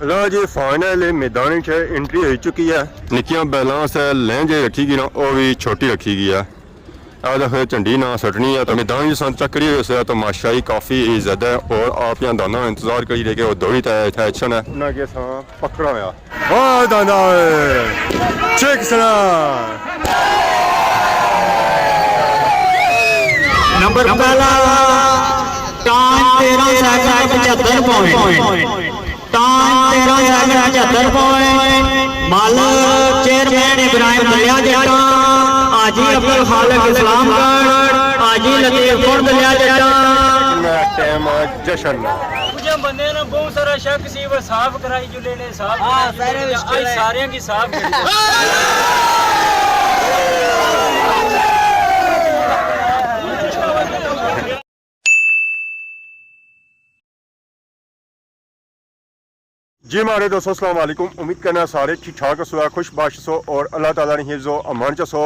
लो जी final मैदान च entry हो चुकी है। निक्कियां बैलां से लहंजे रखी गई ना, वो भी छोटी रखी गई है। फिर झंडी ना सटनी है तो मैदान सन चक्री हो तो माशाई काफ़ी ज़्यादा है। और आप यहाँ दाना इंतजार करी रहे कि वो दौड़ी तय एक्शन है ना कि पकड़ा होया वाह दाना चेक सना नंबर पहला टाइम 13 पॉइंट टाइम 13 पॉइंट मालक चेयरमैन इब्राहिम दलिया जट्टा आजी अब्दुल खालिक इस्लामगढ़ आजी लतीफपुर दलिया जट्टा टाइम जशन मुझे बंदे ने बहुत सारा शक सी वो साफ कराई जुले ने साफ सारे की साफ जी हमारे दोस्तों अस्सलाम वालेकुम। उम्मीद करना सारे ठीक ठाक सो खुशबाश सो और अल्लाह ताला ने हिफ्ज़ो अमान च सो।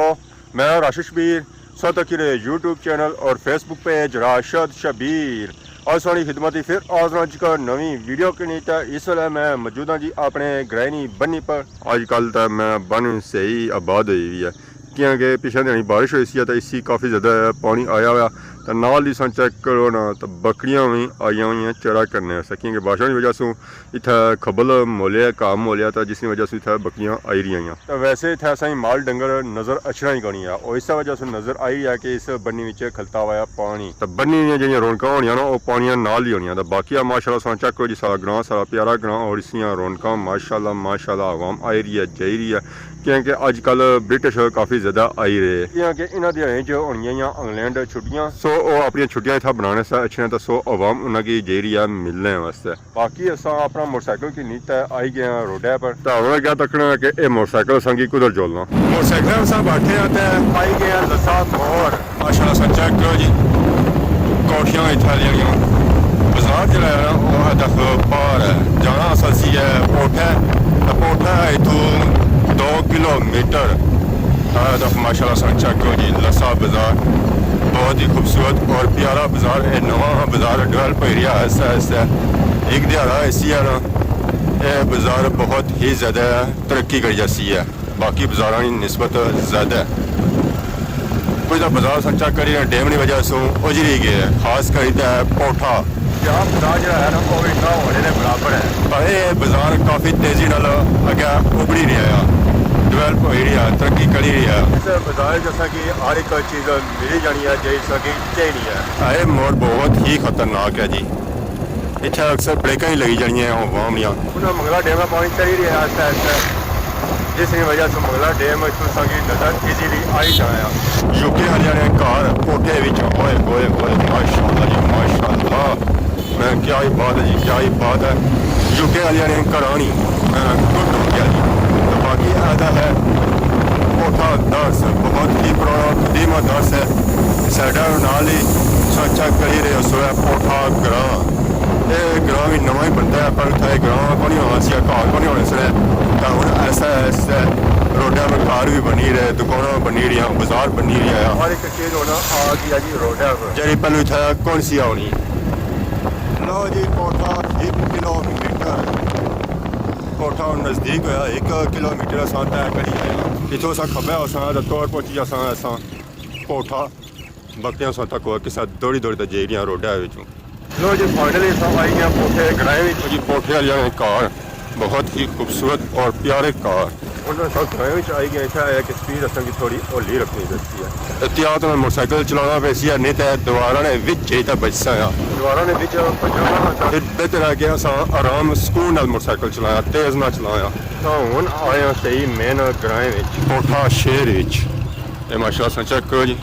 मैं राशिद शबीर सो तक यूट्यूब चैनल और फेसबुक पेज राशिद शबीर और सारी खिदमत फिर आज का नवी वीडियो के नीचे इस वेले मैं मौजूद हाँ जी अपने ग्रैनी बन्नी पर। अजकल तो मैं बन सही आबाद हुई हुई है क्योंकि पिछले दिन बारिश हुई सी तो इसी काफ़ी ज़्यादा पानी आया हुआ तो नाल ही चेक करो ना तो बकरियां भी आई हुई हैं चरा करने वास्ते क्योंकि बारिश की वजह से इतना खबल मोलिया काम मोलिया तो जिसकी वजह से इतना बकरियां आई रही हैं। तो वैसे इतना असा माल डंगर नज़र अचना ही गनी है और इस वजह से नज़र आई है कि इस बन्नी में खलता हुआ पानी तो बन्नी जी रौनक होनी ना वो पानिया नाल ही होनी। तो बाकी माशाल्लाह चेक करो जी सारा ग्रां सारा प्यारा ग्रां और इसलिए रौनक माशाल्लाह माशाल्लाह आवाम आई रही है जाई रही है क्योंकि अजकल ब्रिटिश काफ़ी ज़्यादा आई रहे हैं क्योंकि इन्होंने दिहाड़ियों च होनियां इंग्लैंड छुट्टियां सो वो अपनी छुट्टियां इतना बनाने से अच्छी तो सो अवाम उन्होंने जी रही है मिलने वास्ते। बाकी अस अपना मोटरसाइकिल की नीत आई गए हैं रोडे पर तो हमें क्या तकना है कि ये मोटरसाइकिल संगी कुधर जोलना मोटरसाइकिल सब बैठे हैं तो आई गए हैं लसा मोर माशाल्लाह सा चेक करो जी कोठियां इत्थै बाजार जो है वो दख पार है जाना असी है पोठा तो पोठा इतों 2 किलोमीटर माशाल्लाह सा चेक करो जी लसा बाजार बहुत ही खूबसूरत और प्यारा बाजार है। नवा बाजार डेवलप हो रहा है ऐसा ऐसा एक दिहाड़ा ऐसी है ना ये बाजार बहुत ही ज़्यादा तरक्की कर जैसी है बाकी बाजारों की निस्बत ज़्यादा है। कुछ बाजार संचा करी डैम की वजह से उजरी गए खास कर पोठा जहाँ बाजार जो है ना वो इतना होने के बराबर है पर यह बाजार काफ़ी तेज़ी नाल अगे उभरी रहा है डेवलप हो रही है तरक्की करी रही है। इस बाजार जैसा कि हर एक चीज़ मिली जानी है जैसा कि चाहिए है। ये मोड़ बहुत ही खतरनाक है जी इतना अक्सर ब्रेक ही लगी जानी है आवाम उन्हें मंगला डैम में पानी चढ़ी रहा है ऐसा ऐसा जिसकी वजह से मंगला डैम इतों की नजर इजीली आई जाए। यूके वाले घर कोठे ओए होए होए माशाल्लाह जी माशाल्लाह मैं क्या ही बात है जी क्या ही बात है यूके वाले घरानी गुड हो गया जी। तो बाकी आधा है कोठा दर्स बहुत ही पुराना कदीमा दर्स है साडा नाल ही सोचा करी रहे सो कोठा ग्रां ये ग्रां भी नवा ही बनता है पर इतना ग्रां को नहीं होना सी घर को नहीं होने से तो हम ऐसा ऐसा रोडा में कार भी बनी रहे दुकानें बनी रही बाजार बनी रही है हर एक चीज़ होना आ गया जी रोडा पर जी पहले इतना कौन सी आनी लो जी कोठा 1 किलोमीटर कोठा नज़दीक होया 1 किलोमीटर असां तय करी आया इतों असां खब्बे असां तौर पहुंची असां कोठा बकरियां असां तक किसा दौड़ी दौड़ी तो जाई रही रोडा विचों। लो जी फाइनली असां आई गए पोठे ग्राए जी पोठे वाले कार बहुत ही खूबसूरत और प्यारे कार उन्होंने सब ग्राए आई गए इतना है कि स्पीड असां की थोड़ी होली रखनी दसी है एहतियात में मोटरसाइकिल चलाना पैसी है नहीं तो दीवारा ने विच ही तो बचसा है दीवारा ने विच बेहतर है कि असां आराम सुकून नाल मोटरसाइकिल चलाया तेज़ ना चलाया तो हुण आया सही मेन ग्राए कोठा शहर ये माशाल्लाह चेक करो जी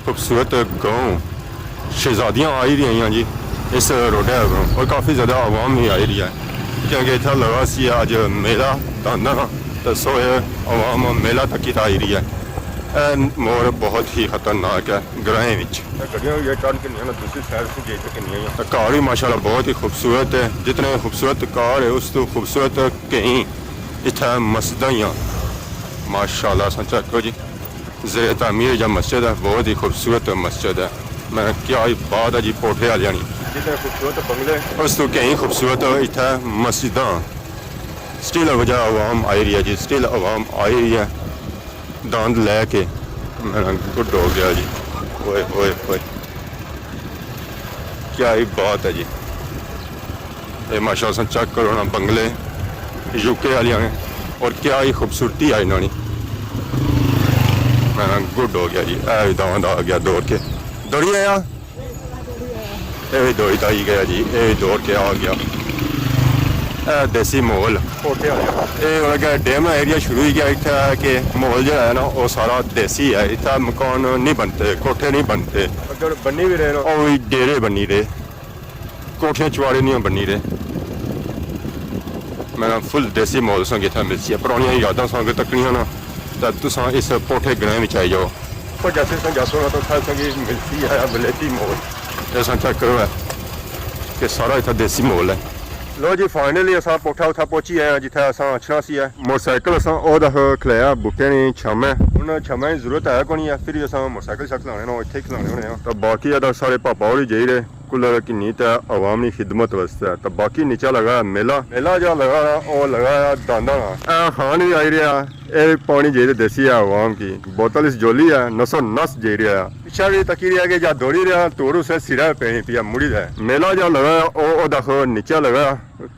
खूबसूरत गाँव शहजादियाँ आई रही हैं जी इस रोडे और काफ़ी ज़्यादा आवाम भी आई रही है क्योंकि इतना लगा सी अज मेला ताना तो सोए आवाम मेला तक ही आई रही है। मोर बहुत ही खतरनाक है ग्राएं गड्डियां भी टर्न किनियां दूसरी साइड से गेट किनियां कार भी माशाल्लाह बहुत ही खूबसूरत है जितने खूबसूरत कार है उस तो खूबसूरत कहीं इतना मस्जिदां माशाल्लाह संचा को जी ज़ेर तामीर जो मस्जिद है बहुत ही खूबसूरत मस्जिद है। मैं क्या ही बात है जी पोठे वाली जितने खूबसूरत बंगले उस तो कहीं खूबसूरत इतना मस्जिदां स्टिल वजह आवाम आई रही है जी, स्टिल आवाम आई रही है दांद लैके। मेरा गुड हो गया जी। ओए ओए ओए क्या ही बात है जी। ये माशाअल्लाह चेक करो ना बंगले यूके वालियां ने और क्या ही खूबसूरती आई इन्होंने। मेरा गुड हो गया जी। ऐ दांद आ गया दौड़ के, दौड़ी आया, ये भी दौड़ता ही गया जी, ये भी दौड़ के आ गया। देसी माहौल कोठे वाले डैम एरिया शुरू ही गया इतना कि माहौल जो है ना वो सारा देसी है। इतना मकान नहीं बनते, कोठे नहीं बनते, अगर बनी भी रहे ना वो भी डेरे बनी रहे, कोठियां चुवाड़े नहीं बनी रहे। मैं फुल देसी माहौल संग इतना मिलती है, पुरानिया यादां संग तकनियां ना तो तुस इस कोठे ग्रह में आई जाओ। पर जैसे संजासो ना तो संगी मिलती है विलेती माहौल। ऐसा चेक करो है कि सारा इतना देसी माहौल है। लो जी फाइनली असां कोठा उत्था पहुंची आए जिथे असां अचना सी है। मोटरसाइकिल असां ओ दख खलाया बूटे ने छामे, हुन छामे की जरूरत है कोनी है, फिर असां मोटरसाइकिल शक लाने ना इत्थे खलाने होने आ। तो बाकी अदा सारे पापा होरी जाई रहे कुलर की नीत है अवामी खिदमत वास्ते। तो बाकी नीचा लगा मेला, मेला जो लगा ओ लगाया दांदा ना खान भी आई रहा। ये पानी जे देसी है अवाम की बोतल इस जोली है, नसो नस जे रहा। पिछा भी तकी रहा कि जा दौड़ी रहा तोड़ उसे सिरा पैनी पिया मुड़ी है। मेला जो लगा ओ देखो नीचा लगा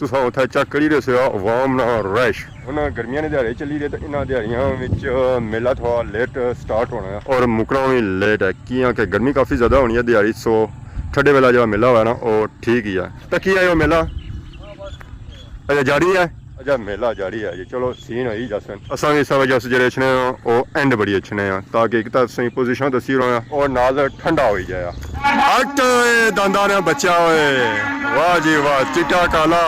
तुसा उथे चेक करी रहे हो अवाम ना रश। हुन गर्मियां ने दिहाड़े चली रहे तो इन्हां दिहाड़ियां विच मेला थोड़ा लेट स्टार्ट होना है और मुकना भी लेट है क्योंकि गर्मी काफ़ी ज़्यादा होनी है दिहाड़ी। सो ठंडे वेला जो मेला हुआ ना वो ठीक ही है। तो की है वो मेला अच्छा जारी है, अच्छा मेला जारी है जी। चलो सीन है जसन असा इस वजह से जेह्ड़े अच्छे वो एंड बड़ी अच्छे हैं ताकि एक तो सही पोजिशन दसी रहा और नाल ठंडा हो जाए। हट दंदा ने बच्चा होए वाह जी वाह, चिट्टा काला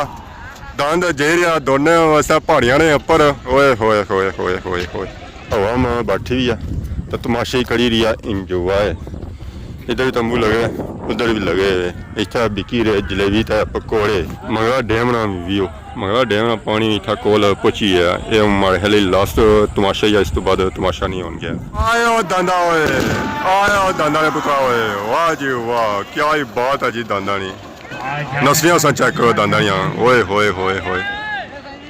दंद जेरिया दोने वास्ते पहाड़ियां ने उपर। ओए होए होए होए होए होए हवा बैठी हुई है तो तमाशे करी रही है इंजॉय। इधर भी तंबू लगे उधर भी लगे, इतना बिकी रहे जलेबी तो पकौड़े। मगरा डैमना व्यू, मगरा डैमना पानी इतना कोल पहुंची है। ये हमारे हले लास्ट तमाशा या इस तो बाद तमाशा नहीं हो गया। आयो दांदा ओए, आयो दांदा ने पुत्रा ओए, वाह जी वाह क्या ही बात है जी। दांदा ने नस्लियां सा चेक करो दांदानियां। ओए होए होए होए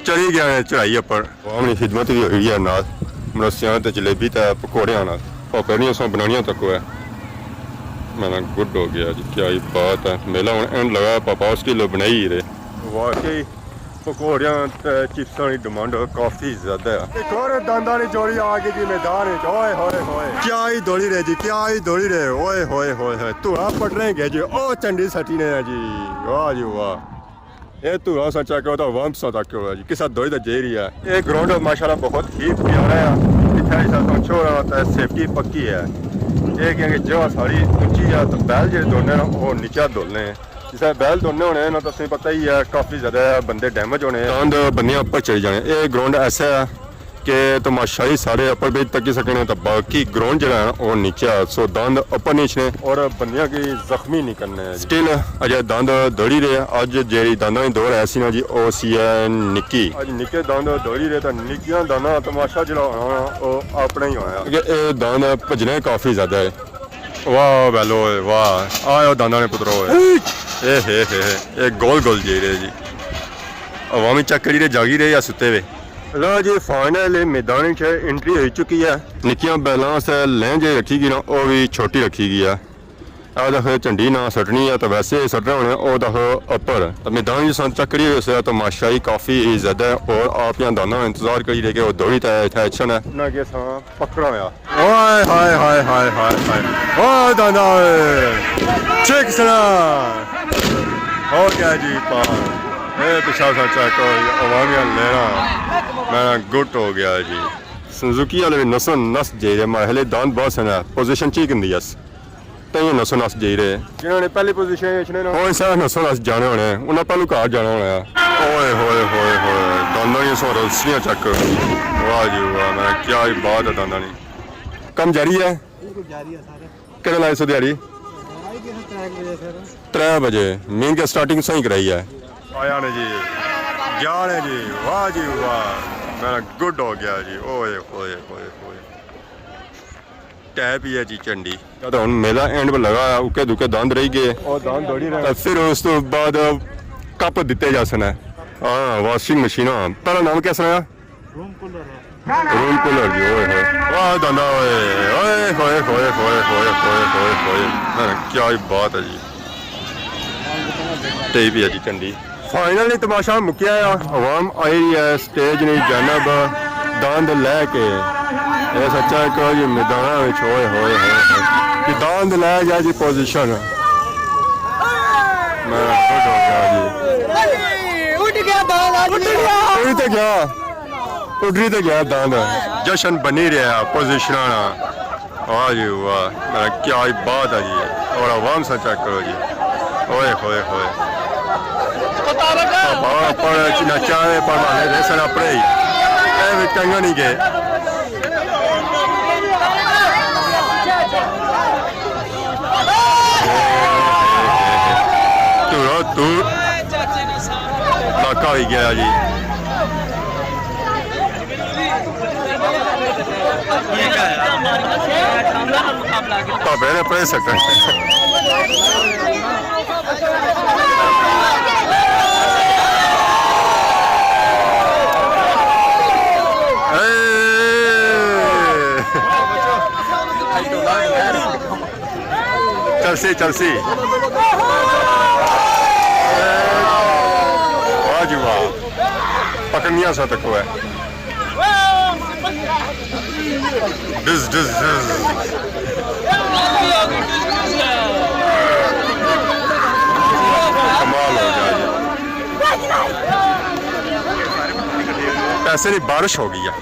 चली गया है चढ़ाई पर। अपनी खिदमत भी हुई है नाल मरसियां तो जलेबी तो पकौड़ियां नाल पकड़नियां सा बनानियां तक है। मेरा गुड हो गया जी, क्या ही बात है। मेला हूँ एंड लगा पापा उसकी लो बनाई ही रहे। वाकई पकौड़ियां चिप्सां की डिमांड काफ़ी ज़्यादा है। एक और दांदा ने जोड़ी आ गई जी मैदान में। ओए होए होए क्या ही दौड़ी रहे जी, क्या ही दौड़ी रहे। ओए होए होए होए धुआ पट रहे गए जी। ओ चंडी सटी ने जी, वाह जी वाह। ये धुआ सा चेक करो तो वंप सा तक हो जी किसा दौड़ी तो जे रही है। ये ग्राउंड माशाल्लाह बहुत ही प्यारा है। इतना छोड़ा तो सेफ्टी पक्की है। ये क्योंकि जगह सारी ऊंची है तो बैल जो दौड़ने ना वो नीचा दौड़ने हैं। जिससे बैल दौड़ने होने ना तो पता ही है काफ़ी ज़्यादा बंदे डैमेज होने दांद बंदियां ऊपर चढ़ी जाने। ये ग्राउंड ऐसा है कि तमाशा ही सारे अपर बेच तक सकने तो बाकी ग्राउंड जो है वो नीचे है। सो दांद ऊपर नीचे और बंदियां की जख्मी नहीं करने। स्टिल अजय दांद दौड़ी रहे। अज जी दांदा की दौड़ ऐसी ना जी वो सी है निक्की। अज निक्के दांद दौड़ी रहे तो निक्कियां दांदा तमाशा जो होना वो अपना ही होना। ये दांद भजने काफ़ी ज़्यादा है। वाह बैलो वाह आयो दांदा ने पुत्रो ये गोल गोल जी रहे जी। अवामी चेक करी रहे जागी रहे या सुते हुए। लो जी फाइनल मैदान एंट्री हो चुकी है। निक्कियां बैलों से लहंजे रखी गई ना वो भी छोटी रखी गई है। दख झंडी ना सटनी है तो वैसे सटने होने वो दख अपर तो मैदान जो सन चक्करी से तो माशाई काफ़ी ज़्यादा है। और आप यहाँ दाना इंतजार करी रहे कि वो दौड़ी था एक्शन है ना कि पकड़ा होया। ओए हाय हाय हाय हाय हाय ओ दाना चेक सना हो गया जी पार। पिछा सा चेक अवामिया लेना मेरा गुट हो गया जी। सुजुकी वाले नसो नस जे रहे महले दान बहुत है पोजिशन ठीक होंगी यस तैयार नसो नस जी रहे जिन्होंने पहली पोजिशन सारा नसो नस जाने होने उन्हें पहलू घर जाना होना। ओए होए होए होए दाना ही सो रस्सियां चेक वाह जी वाह मैं क्या ही बात है। दाना नहीं कम जारी है कि लाए सो दिहाड़ी 3 बजे मेन के स्टार्टिंग सही कराई है। आया ने जी जाने जी वाह जी वाह मेरा गुड हो गया जी। ओए होए होए होए टैप ही है जी चंडी तो हम मेला एंड पर लगा उके दुके दांद रही गए और दांद दौड़ी रहे फिर उस तो बाद कप दिते जा सन हाँ वॉशिंग मशीन तेरा नाम क्या सुनाया रूम कूलर जी ओए होए वाह दादा ओए ओए होए होए होए होए होए होए होए क्या ही बात है जी टी भी है जी चंडी फाइनली तमाशा मुक्या आवाम आई है स्टेज ने जानब दांद लैके ये सच्चा कहो जी मैदान में होए होए होए कि दांद लै गया जी पोजीशन मैं खुद हो गया जी उठरी तो गया दांद जश्न बनी रहा पोजीशन वाह जी वाह मेरा क्या ही बात है जी और आवाम से चेक करो जी ओए होए होए पर चाहे पर माने रेसन अपने ही टंगा नहीं गए तू काका ही गया जी भावे ने पढ़ सकते चलसी वाह जी वाह पकड़निया सा तक है डिस डिस डिस कमाल हो गया जी पैसे नहीं बारिश हो गई है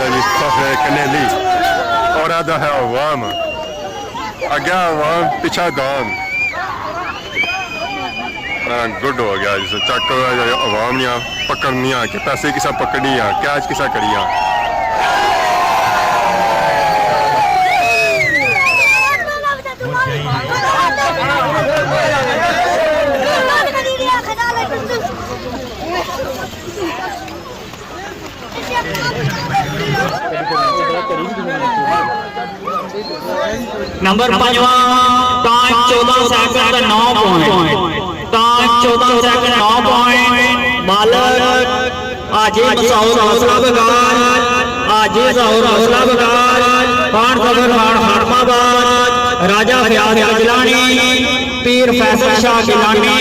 जी फखरे कनेली और आधा है अवाम अगे अवाम पिछा दान गुड हो गया जी चक अवाम ने पकड़निया कि पैसे किसा पकड़िया कैच किसा करिया number 5 time 14 second 9 point time 14 second 9 point मालक आजीज और हौसला बगार आजीज और हौसला बगार खान खबर खान हरमाबाद राजा फयाज गिलानी पीर फैसल शाह गिलानी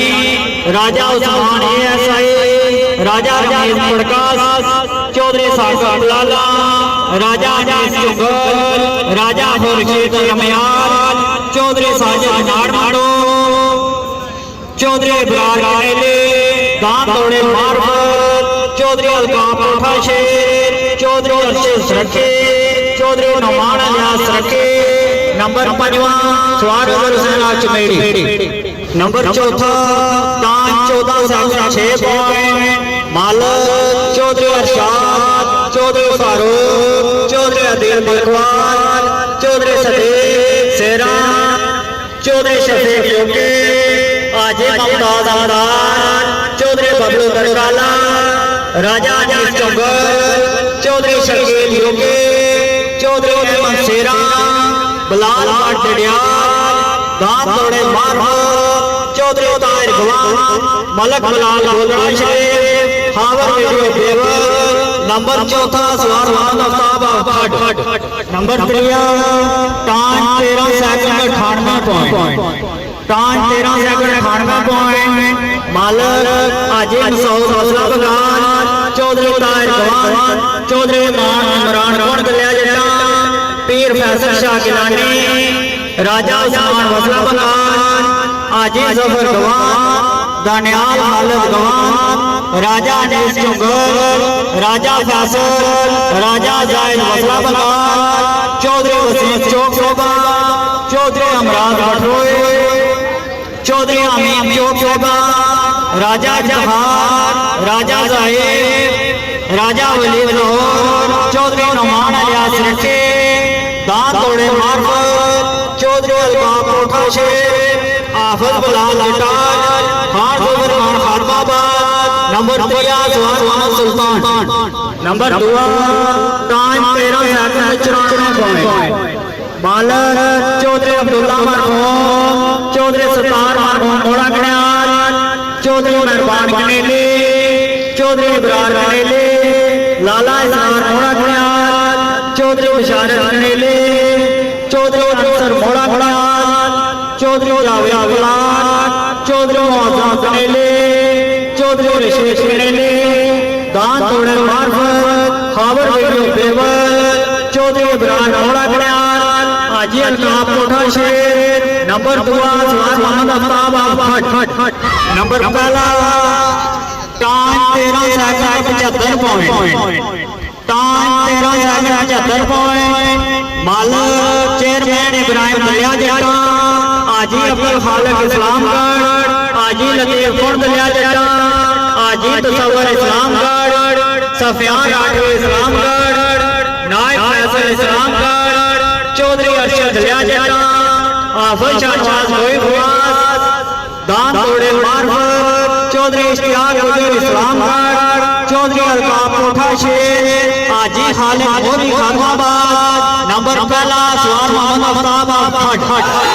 राजा उस्मान एएसआई राजा रमीज प्रकाश चौधरी साहब लाला राजा चुगल राजा खुर्शीद रमयाल चौधरी साजिद नाड़माड़ो चौधरी इब्रार आयले दांत तोड़े मार्फत चौधरी अलकाप शेर चौधरी अर्शिद रखे चौधरी नमान अलियास रखे नंबर 5 सवार हुसैन चमेड़ी नंबर 4 टाइम 14 सेकंड 6 पॉइंट मालक चौधरी अरशाद चौधरी फारूक चौधरी अदील बलवान चौधरी सदीक सेरा चौधरी शफीक योगे आजिज मुमताज अमरान चौधरी बबलू बरकाला राजा अजीज चुगल चौधरी शकील योगे चौधरी अहमद सेरा बिलाल डडियाल दांत तोड़े मारफत चौधरी ताहिर गवान मलक बिलाल गोलरा शरीफ हावर वीडियो बेवर नंबर 4 सवार वाहन आफ्ताब खट number 3 time 13 second 98 point time 13 second 98 point मालक आजिज मसूद हौसला बगान चौधरी ताहिर गवान चौधरी इमरान कौन गलिया जटा पीर फैसल शाह गिलानी राजा उस्मान हौसला बगान आजिज जफर गवान दानियाल हालत गवान राजा अनीस चुगल राजा फैसल राजा जायद हौसला बगान चौधरी वसीम चौक शोभा चौधरी अमराज भटरोए चौधरी अमीन चौक शोभा राजा जहार राजा जाहिर राजा वलीद लाहौर चौधरी नमान अलियास रखे दांत तोड़े मार्फत चौधरी अलकाप कोठा शेर आफत बिलाल जटाल खान खबर खान खारमाबाद नंबर 3 सवार सुल्तान नंबर 2 टाइम 13 सेकंड 94 पॉइंट मालक चौधरी अब्दुल्ला मरहूम चौधरी सतार मरहूम मोड़ा कन्याल चौधरी मेहरबान कनेले चौधरी इब्रार कनेले लाला इस्लाम मोड़ा कन्याल चौधरी बशारत कनेले चौधरी अनसर मोड़ा कन्याल चौधरी जावेद गुलाम चौधरी मौजूद कनेले चौधरी रशीद कनेले दान तोड़े मार्फत खाबर वीडियो बेवल चौधरी इब्राहिम मोड़ा कन्याल हाजी अल्ताफ कोठा शेर नंबर 2 सवार मोहम्मद आफ्ताब फट नंबर पहला time 13 second 75 point time 13 second 75 point मालिक चेयरमैन इब्राहिम दलिया जट्टा हाजी अब्दुल खालिक इस्लामगढ़ हाजी लतीफ कुंड दलिया जट्टा हाजी तसव्वुर इस्लामगढ़ सफियान राठौर इस्लामगढ़ नायब फैसल इस्लामगढ़ चौधरी अरशद दलिया जट्टा हाफिज शाहनवाज मोहिबाज दान तोड़े मार्फत चौधरी इश्तियाक हुजूर इस्लामगढ़ चौधरी अल्ताफ कोठा शेर हाजी खालिद मोदी खानवाबाद नंबर पहला सवार मोहम्मद आफ्ताब फट टाइम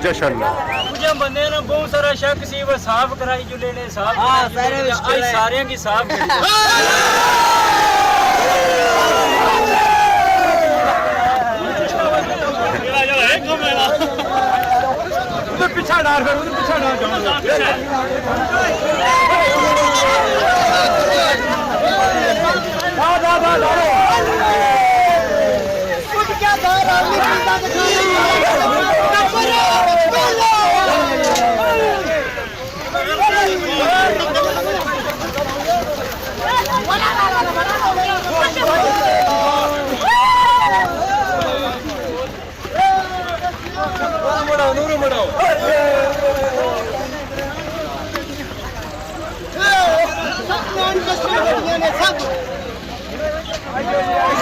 जशन मुझे बंदे ने बहुत सारा शक सी वो साफ कराई जुले ने साफ सारे की साफ पीछा डाल फिर पीछा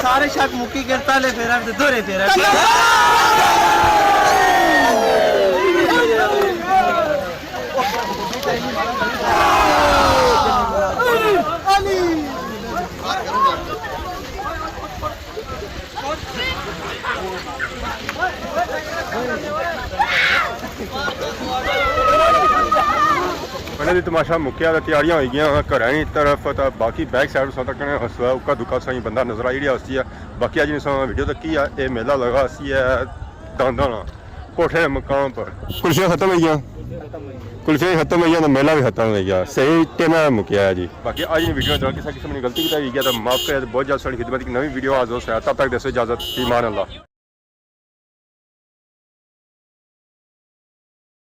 सारे शक मुक्की करता ले फेरा दोरे फेरा मैंने तमाशा मुक्या तैयारियां हो गई घर की तरफ तो बाकी बैक साइड सौ तक हसवा उक्का दुक्का सही बंदा नजर आई रहा हसी है बाकी अज नहीं वीडियो तक ही है ये मेला लगा हसी है दांदाना कोठे मकाम पर कुल्फियां खत्म हो गई कुल्फियां खत्म हो गई तो मेला भी खत्म हो गया सही टेना मुक्या है जी बाकी अज वीडियो किसी किसी ने गलती की गया तो माफ करे बहुत जल्द सारी खिदमत की नवी वीडियो आज हो तब तक दसो इजाजत ईमान अल्लाह।